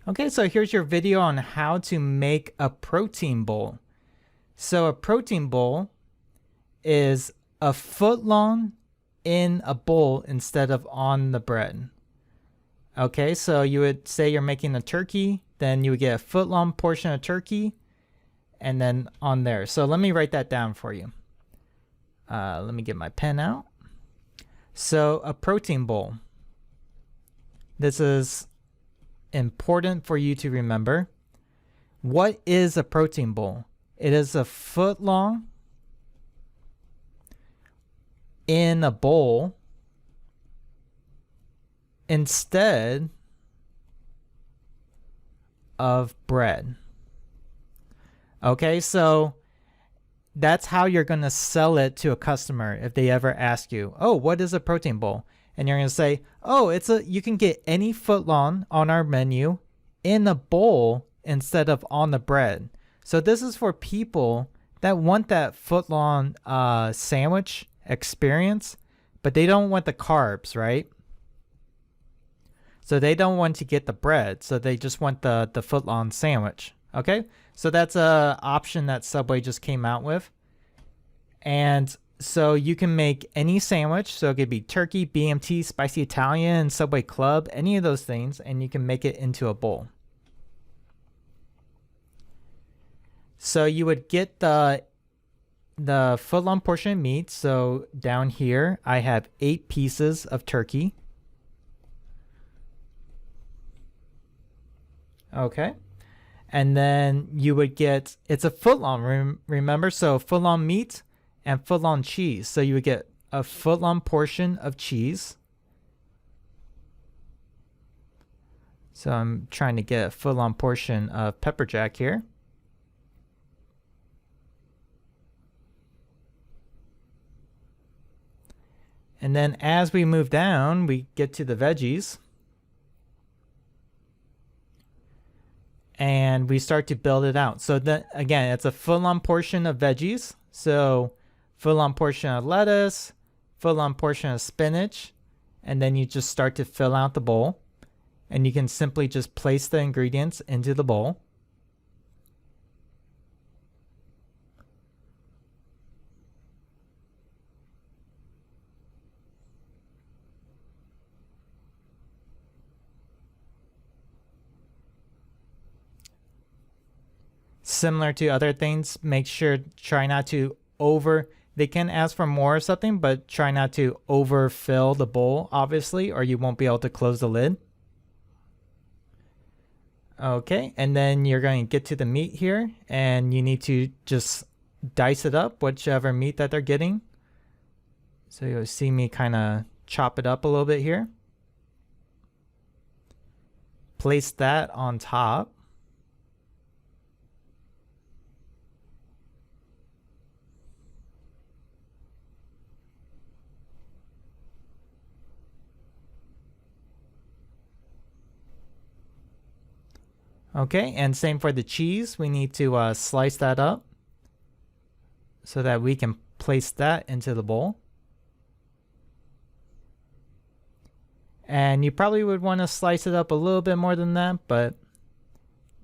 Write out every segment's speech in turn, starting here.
Okay, so here's your video on how to make a protein bowl. So a protein bowl is a foot long in a bowl instead of on the bread. Okay, so you would say you're making a turkey, then you would get a foot long portion of turkey and then on there. So let me write that down for you. Let me get my pen out. So a protein bowl. This is important for you to remember. What is a protein bowl? It is a foot long in a bowl instead of bread. Okay, so that's how you're going to sell it to a customer if they ever ask you, oh, what is a protein bowl? And you're going to say, oh, you can get any foot long on our menu in a bowl instead of on the bread. So this is for people that want that foot long sandwich experience, but they don't want the carbs, right? So they don't want to get the bread, so they just want the foot long sandwich. Okay, so that's a option that Subway just came out with. And so you can make any sandwich. So it could be turkey, BMT, spicy Italian, Subway Club, any of those things, and you can make it into a bowl. So you would get the foot long portion of meat. So down here, I have 8 pieces of turkey. Okay. And then you would get, it's a foot long, remember? So foot long meat and foot long cheese. So you would get a foot long portion of cheese. So I'm trying to get a foot long portion of pepper jack here. And then as we move down, we get to the veggies. And we start to build it out. So then again, it's a foot long portion of veggies. So foot long portion of lettuce, foot long portion of spinach, and then you just start to fill out the bowl. And you can simply just place the ingredients into the bowl. Similar to other things, try not to they can ask for more or something, but try not to overfill the bowl, obviously, or you won't be able to close the lid. Okay, and then you're going to get to the meat here, and you need to just dice it up, whichever meat that they're getting. So you'll see me kind of chop it up a little bit here. Place that on top. Okay, and same for the cheese. We need to slice that up so that we can place that into the bowl. And you probably would want to slice it up a little bit more than that, but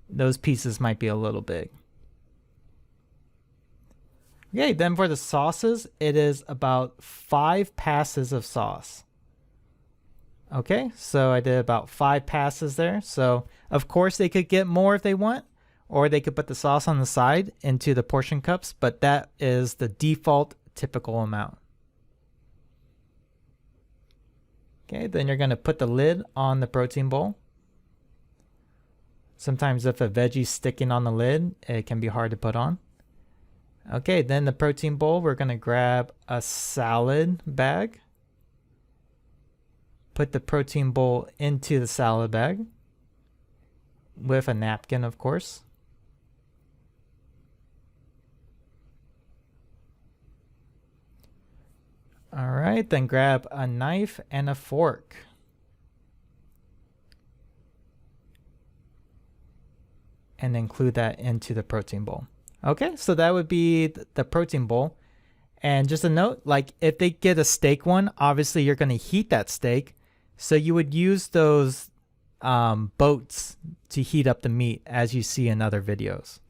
those pieces might be a little big. Okay, then for the sauces, it is about 5 passes of sauce. Okay, so I did about 5 passes there. So of course they could get more if they want, or they could put the sauce on the side into the portion cups, but that is the default typical amount. Okay, then you're going to put the lid on the protein bowl. Sometimes if a veggie's sticking on the lid, it can be hard to put on. Okay, then the protein bowl, we're going to grab a salad bag. Put the protein bowl into the salad bag with a napkin, of course. All right, then grab a knife and a fork. And include that into the protein bowl. Okay, so that would be the protein bowl. And just a note, like if they get a steak one, obviously you're going to heat that steak. So you would use those boats to heat up the meat, as you see in other videos.